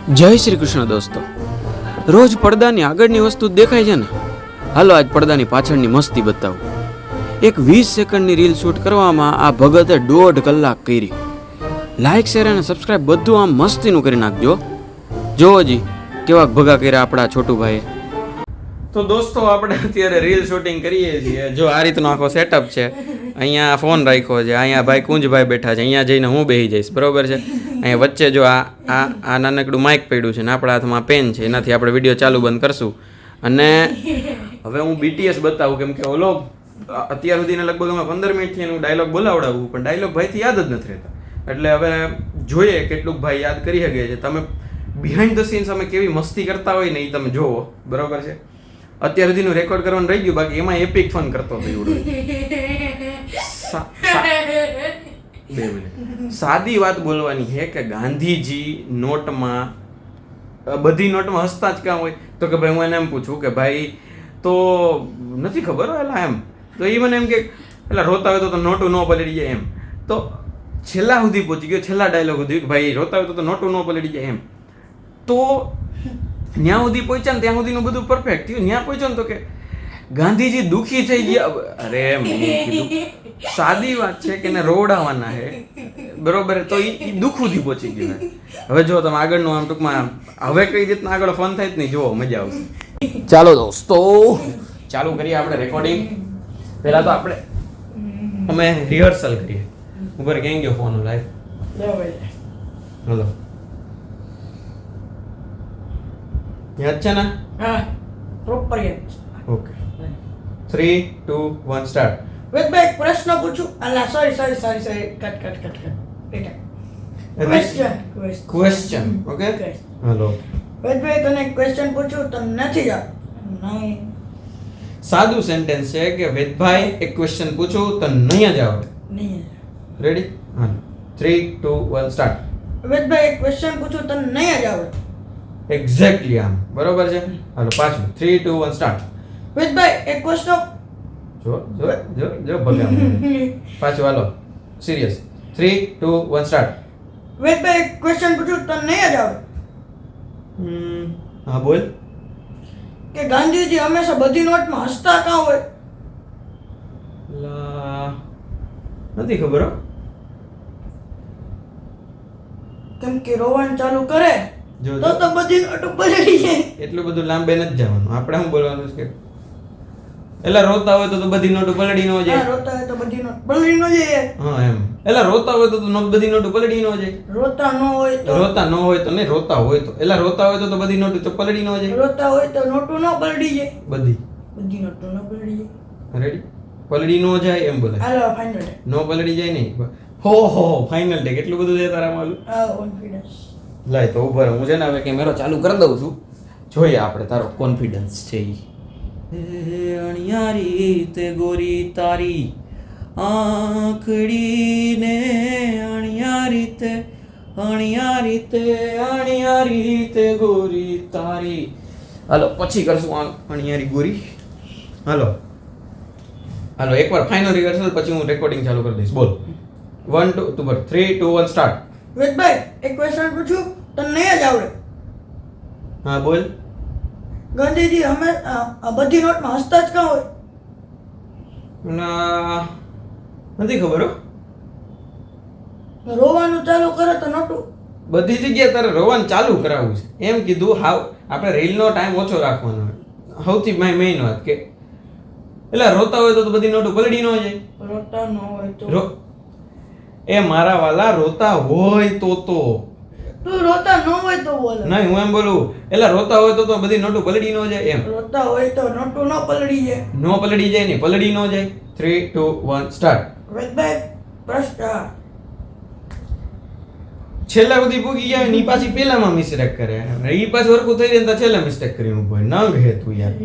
જય શ્રી કૃષ્ણ દોસ્તો. રોજ પડદાની આગળની વસ્તુ દેખાય છે ને, હાલો આજ પડદાની પાછળની મસ્તી બતાવું. એક 20 સેકન્ડની રીલ શૂટ કરવામાં આ ભગતે 1.5 કલાક કરી. લાઈક, શેર અને સબસ્ક્રાઇબ બધું આમ મસ્તીનું કરી નાખજો. જોવો જી કેવા ભગા કર્યા આપણા છોટુભાઈએ. તો દોસ્તો આપણે અત્યારે રીલ શૂટિંગ કરીએ છીએ. જો આ રીતનો આખો સેટઅપ છે. અહીંયા ફોન રાખ્યો છે, અહીંયા ભાઈ કુંજભાઈ બેઠા છે, અહીંયા જઈને હું બેસી જઈશ, બરોબર છે. અહીંયા વચ્ચે જો આ નાનકડું માઇક પડ્યું છે ને આપણા હાથમાં પેન છે, એનાથી આપણે વિડીયો ચાલુ બંધ કરશું. અને હવે હું BTS બતાવું, કેમ કે ઓલો અત્યાર સુધીને લગભગ અમે 15 મિનિટથી એનું ડાયલોગ બોલાવડાવું, પણ ડાયલોગ ભાઈથી યાદ જ નથી રહેતા. એટલે હવે જોઈએ કેટલુંક ભાઈ યાદ કરી શકે છે. તમે બિહાઇન્ડ ધ સીન્સ અમે કેવી મસ્તી કરતા હોય ને એ તમે જોવો, બરોબર છે. અત્યાર સુધીનું રેકોર્ડ કરવાનું રહી ગયું, બાકી એમાં એપિક ફન કરતો હતો એવડો. 2 મિનિટ સાદી વાત બોલવાની છે કે ગાંધીજી નોટમાં, બધી નોટમાં હસતા જ કામ હોય. તો કે ભાઈ હું એને એમ પૂછું કે ભાઈ તો નથી ખબર એલા એમ, તો એ મને એમ કે એટલે રોતા હોય તો નોટું ન પલળી જાય એમ. તો છેલ્લા સુધી પહોંચી ગયો, છેલ્લા ડાયલોગ સુધી કે ભાઈ રોતા હોય તો નોટું ન પલળી જાય એમ. તો ત્યાં સુધી પહોંચ્યા ને ત્યાં સુધીનું બધું પરફેક્ટ થયું. ત્યાં પહોંચ્યો ને તો કે ગાંધીજી દુઃખી થઈ ગયા. અરે મેં કીધું સાદી વાત છે કે એને રોવડાવવાના છે, બરોબર. તો એ દુઃખ સુધી પહોંચી ગયું. હવે જો તમે આગળનું આમ ટૂંકમાં હવે કઈ રીતના આગળ ફન થાય જ નહીં, જોવો મજા આવશે. ચાલો દોસ્તો ચાલુ કરીએ આપણે રેકોર્ડિંગ. પહેલા તો અમે રિહર્સલ કરીએ. ઉપર ક્યાં ગયો ફોન લાઈવ? હલો, યાદ છે ને? હા, પ્રોપર યાદ. Okay, 3, 2, 1 start. વેદભાઈ એક પ્રશ્ન પૂછું. અલા sorry cut question. Okay, hello. વેદભાઈ તને એક ક્વેશ્ચન પૂછું, તને નથી જવાબ? નહીં. સાદું સેન્ટેન્સ છે કે વેદભાઈ એક ક્વેશ્ચન પૂછું તો નહીં જ આવડે. નહીં. રેડી? હા, 3, 2, 1 સ્ટાર્ટ. વેદભાઈ એક ક્વેશ્ચન પૂછું, તને નહીં જ આવડે. એક્ઝેક્ટલી આમ બરોબર છે. હાલો પાછું 3, 2, 1 સ્ટાર્ટ. વેદભાઈ એક ક્વેશ્ચન જો ભગા પાછું. હાલો સિરિયસ 3, 2, 1 સ્ટાર્ટ. વેદભાઈ એક ક્વેશ્ચન પૂછું, તને નહીં જ આવડે. હા બોલ. કે ગાંધીજી હંમેશા બધી નોટમાં હસતા કાં હોય? નથી ખબર હો. કેમ કે રોવાનું ચાલુ કરે જો તો બધી નોટ પલળી જાય. એટલું બધું લાંબે નથી જવાનું. આપણે શું બોલવાનું છે કે એલા રોતા હોય તો બધી નોટ પલળી ન જાય. હા, રોતા હોય તો બધી નોટ પલળી ન જાય. હા એમ. એલા રોતા હોય તો બધી નોટ પલળી ન જાય. રોતા ન હોય તો નહીં, રોતા હોય તો એલા રોતા હોય તો બધી નોટ પલળી ન જાય. રોતા હોય તો નોટું ન પલળી જાય. બધી નોટું ન પલળી જાય. રેડી? પલળી ન જાય એમ બોલે. હાલો ફાઇનલ. નો પલળી જાય નહીં. હો ફાઇનલ ડે. કેટલું બધું છે તારામાં આલું? કોન્ફિડન્સ. લાય તો ઉભા રહો. હું છે ને હવે કેમેરો ચાલુ કરી દઉં છું. જોઈએ આપણે તારો કોન્ફિડન્સ છે ઈ. અણિયારી તે ગોરી તારી આંખડીને અણિયારી તે ગોરી તારી. હાલો પછી કરશું અણિયારી ગોરી. હાલો એકવાર ફાઇનલ રિહર્સલ, પછી હું રેકોર્ડિંગ ચાલુ કરી દઈશ. બોલ 1, 2, 3, 2, 1 સ્ટાર્ટ. વેદભાઈ એક ક્વેશ્ચન પૂછું, તને નહીં જ આવડે. હા બોલ. ગાંધીજી બધી નોટમાં હસતા જ કાં હોય? નથી ખબર હો. રોવાનું ચાલુ કરે તો નોટું બધી જગ્યાએ તારે રોવાનું ચાલુ કરાવવું છે એમ કીધું. આપણે રીલનો ટાઈમ ઓછો રાખવાનો હોય. સૌથી મેઇન વાત કે એટલે રોતા હોય તો બધી નોટો પલળી ન જાય. રોતા ન હોય તો એ મારા વાલા રોતા હોય તો તું રોતા ન હોય તો બોલ. નહીં, હું એમ બોલું એટલે રોતા હોય તો બધી નોટો પલળી ન જાય એમ. રોતા હોય તો નોટું ન પલળી જાય. ન પલળી જાય ને પલળી ન જાય. 3, 2, 1 સ્ટાર્ટ. વેદભાઈ પ્રશ્ન છેલ્લા સુધી પૂગી જાય ને પાછી પેલામાં મિસ્ટેક કરે. ઈ પાછું હરખું થઈ જાય તો છેલ્લા મિસ્ટેક કરીને ઉભો હોય. નંગ હે તું યાર.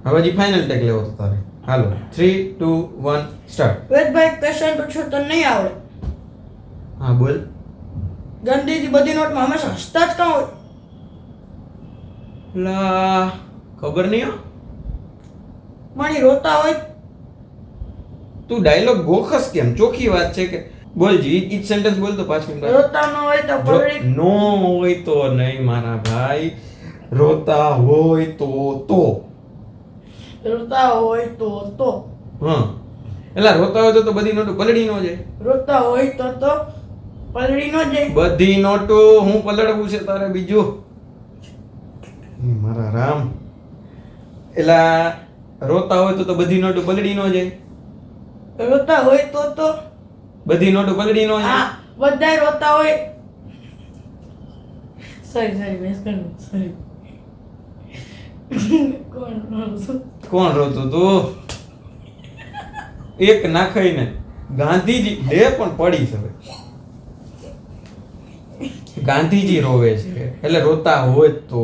હવે જી ફાઇનલ ટેક લેવો તો તારે. હાલો 3, 2, 1 સ્ટાર્ટ. વેદભાઈ ક્વેશ્ચન પૂછું, તને નહીં આવડે. હા બોલ. ગાંધીજી બધી નોટમાં હંમેશા હસતા જ કાં હોય? ખબર નહીં હો. માણી રોતા હોય તું ડાયલોગ ગોખસ કેમ? ચોખ્ખી વાત છે કે બોલજી ઈ સેન્ટેન્સ બોલ તો 5 મિનિટ રોતા ન હોય તો પલળી નો હોય તો નહીં મારા ભાઈ, રોતા હોય તો રોતા હોય તો હા એટલે રોતા હોય તો બધી નોટો પલળી નો જાય. રોતા હોય તો પલળી ન જાય. બધી નોટો હું પલળવું છે તારે બીજું? એ મારા રામ, એલા રોતા હોય તો બધી નોટો પલળી નો જાય. રોતા હોય તો બધી નોટો પલળી નો જાય. હા બધાય રોતા હોય. સોરી મિસ કરું સોરી. કોણ રોતું તું? એક નાખાઈને ગાંધીજી લે પણ પડી છે. ગાંધીજી રોવે છે એટલે રોતા હોય તો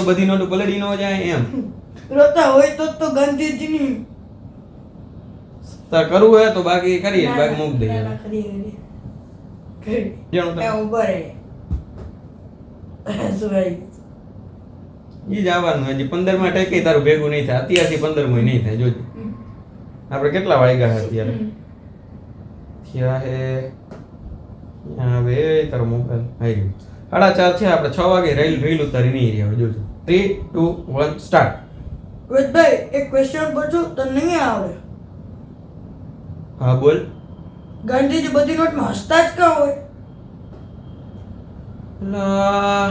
બધી નોટો પલળી ન જાય એમ. રોતા હોય તો ગાંધીજીની તાર કરવું હોય તો બાકી કરીએ, બાકી મૂક દઈએ. જાણું તમે ઉભા રહે ઈ જ આવવાનું. હજી 15 માં ટેકે તારું ભેગું નહીં થાય. અત્યારથી 15 માં નહીં થાય. જોજો આપણે કેટલા વાગ્યા છે અત્યારે? થયા હે હવે તારો મોબાઈલ આવી ગયો 4:30 છે. આપણે 6 વાગે રીલ ઉતારી નહીં રહ્યા. જોજો 3 2 1 સ્ટાર્ટ. વેદભાઈ એક ક્વેશ્ચન પૂછું તો નહીં આવડે. હા બોલ. ગાંધીજી બધી નોટમાં હસતા જ કાં હોય? લા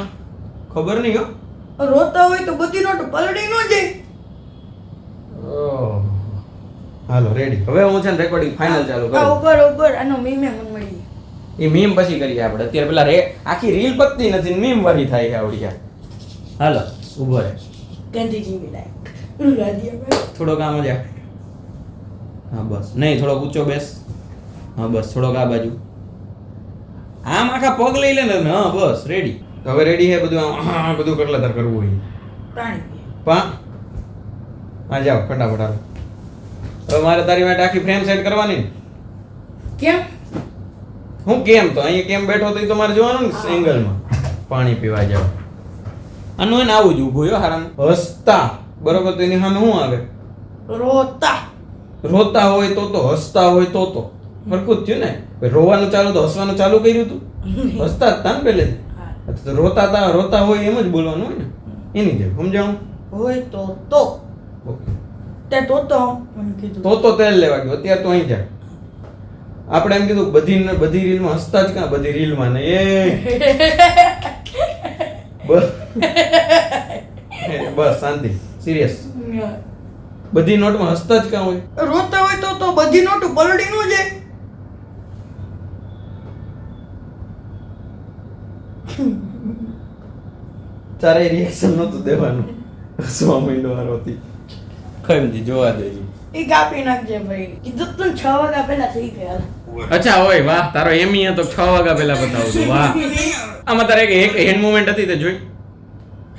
ખબર નહીં હો. રોતા હોય તો બધી નોટ પલળી ન જાય. ઓહ. હાલો રેડી. હવે હું છે ને રેકોર્ડિંગ ફાઇનલ ચાલુ કરું. ઉપર આનો મીમે મને મળી. એ મીમ પછી કરીએ આપણે. અત્યારે પેલા આખી રીલ પતતી નથી, મીમ વાળી થાય છે આવડી. હાલો ઊભો રહે. ગાંધીજી વિલાયક થોડોક આમ જ આ. હા બસ. નહીં થોડોક ઊંચો બેસ. હા બસ થોડોક આ બાજુ. આમ આખા પગ લઈ લે ને. હા બસ રેડી. હવે રેડી હે બધું? આમ બધું કેટલા તાર કરવું હોય? પાણી પા હા જાઓ ફટાફટ હાલો. હવે મારે તારી માટે આખી ફ્રેમ સેટ કરવાની ને. કેમ? હું કેમ તો અહીંયા કેમ બેઠો તો એ તો મારે જોવાનું ને એંગલમાં. પાણી પીવા જાવ. આનું એને આવું જ ઊભું યો હારાનું. હસતા બરોબર તો એની સામે શું આવે? રોતા. રોતા હોય તો હસતા હોય તો સરખું જ થયું ને. રોવાનું ચાલુ તો હસવાનું ચાલુ કર્યું તું. હસતા જ તા ને પહેલેથી. તો રોતા હોય એમ જ બોલવાનું હોય ને એની જેમ. સમજાવું હોય તો ઓકે. તે તો મને કીધું તો તેલ લેવા ગયો. અત્યારે તો અહીં જાય. આપણે એમ કીધું બધી રીલમાં હસતા જ કાં? બધી રીલમાં ને બસ શાંતિ. સિરિયસ. બધી નોટમાં હસતા જ કાં હોય? રોતા હોય તો બધી નોટ પલળી ન જાય. તારે રિએક્શન નહોતું દેવાનું. હસવા માંડ્યો હારોથી. ખમજી જોવા દેજો. એ કાપી નાખજે ભાઈ. કીધું તું 6 વાગ્યા પહેલા થઈ ગયા. અચ્છા હોય. વાહ તારો એમ ઈ તો 6 વાગ્યા પહેલા બતાવતો. વાહ આમાં તારે એક હેન્ડ મુવમેન્ટ હતી તે જોઈ?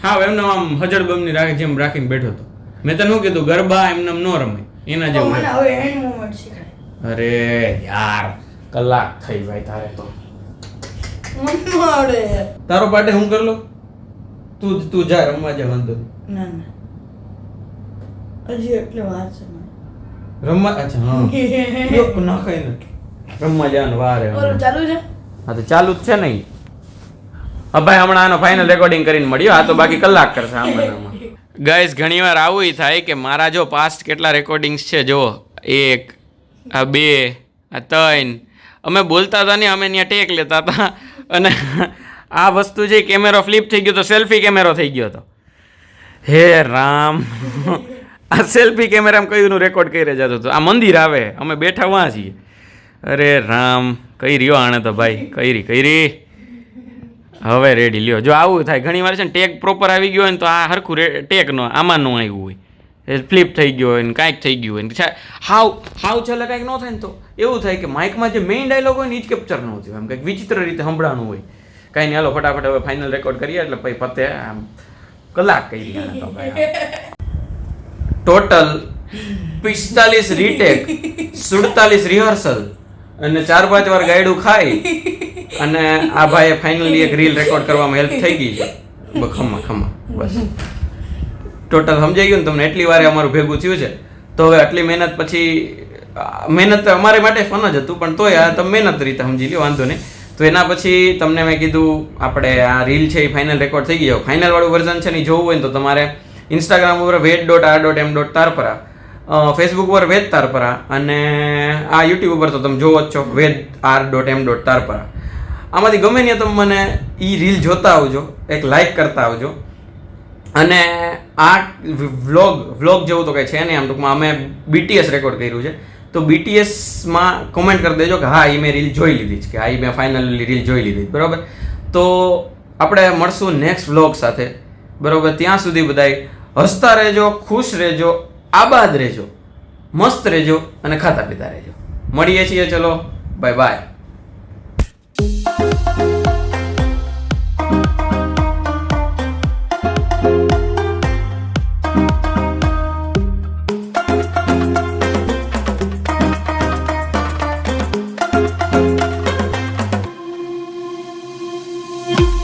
હા એમને આમ હજળબમની જેમ રાખીને બેઠો હતો. મેં તને શું કીધું? ગરબા એમને ન રમાય એના જેવું. મને હવે હેન્ડ મુવમેન્ટ શીખાય. અરે યાર કલાક થઈ ભાઈ તારે તો. મને ન આવડે. તારો પાટે હું કર લો. તું જા રમવા જા. વાંધો નહીં. ના હજી એટલે વાર છે મને. રમવા. અચ્છા હા યો ના ખાઈ ને રમવા જવાનું વારે. ઓલું ચાલુ છે? હા તો ચાલુ જ છે નહીં. હા ભાઈ હમણાં આનો ફાઇનલ રેકોર્ડિંગ કરીને મળ્યો. આ તો બાકી કલાક કરશે આમાં. ગાઈસ ઘણીવાર આવું થાય કે મારા જો પાસ્ટ કેટલા રેકોર્ડિંગ્સ છે જો 1 આ 2 આ 3 અમે બોલતા હતા ને અમે ત્યાં ટેક લેતા હતા અને આ વસ્તુ જે કેમેરો ફ્લિપ થઈ ગયો તો સેલ્ફી કેમેરો થઈ ગયો હતો. હે રામ આ સેલ્ફી કેમેરામાં કયુંનું રેકોર્ડ કરી જતો હતો. આ મંદિર આવે અમે બેઠા વાં છીએ. અરે રામ કઈ રહ્યો આણે તો ભાઈ કઈ હવે રેડી લ્યો. જો આવું થાય ઘણી વાર છે ને ટેક પ્રોપર આવી ગયો હોય ને તો આ હરખું ટેક નો આમાં ન આવ્યું હોય. એ ફ્લિપ થઈ ગયો હોય ને કાંઈક થઈ ગયું હોય ને હાવ છેલ્લે કાંઈક ન થાય ને તો એવું થાય કે માઇકમાં જે મેઇન ડાયલોગ હોય ને એ જ કેપ્ચર ન થયું. એમ કંઈક વિચિત્ર રીતે સંભળાનું હોય. કાંઈ નહીં હાલો ફટાફટ હવે ફાઇનલ રેકોર્ડ કરીએ એટલે પછી પતે. આમ કલાક કરી રહ્યા તો ભાઈ. ટોટલ 45 રીટેક 47 રિહર્સલ અને 4-5 વાર ગાયડું ખાઈ અને આ ભાઈએ ફાઇનલી એક રીલ રેકોર્ડ કરવામાં હેલ્પ થઈ ગઈ છે. ખમા બસ ટોટલ સમજાઈ ગયું ને તમને? એટલી વારે અમારું ભેગું થયું છે તો હવે આટલી મહેનત પછી મહેનત અમારે માટે ફન જ હતું, પણ તોય આ તમે મહેનત રીતે સમજી લ્યો, વાંધો નહીં. તો એના પછી તમને મેં કીધું આપણે આ રીલ છે એ ફાઇનલ રેકોર્ડ થઈ ગયો. ફાઇનલ વાળું વર્ઝન છે ને એ જોવું હોય ને તો તમારે ઇન્સ્ટાગ્રામ ઉપર ved.r.m.તારપરા, ફેસબુક ઉપર વેદ તારપરા, અને આ યુટ્યુબ ઉપર તો તમે જોવો જ છો ved.r.m.તારપરા. આમાંથી ગમે ત્યાં તમે મને એ રીલ જોતા આવજો, એક લાઈક કરતા આવજો. અને આ વ્લોગ જેવું તો કંઈ છે નહીં. આમ ટૂંકમાં અમે BTS રેકોર્ડ કર્યું છે, તો BTSમાં કોમેન્ટ કરી દેજો કે હા એ મેં રીલ જોઈ લીધી છે, કે હા એ મેં ફાઇનલી રીલ જોઈ લીધી, બરાબર. તો આપણે મળશું નેક્સ્ટ વ્લોગ સાથે, બરાબર. ત્યાં સુધી બધાય હસતા રહેજો, ખુશ રહેજો, આબાદ રહેજો, મસ્ત રહેજો અને ખાતા પીતા રહેજો. મળીએ છીએ, ચલો બાય બાય.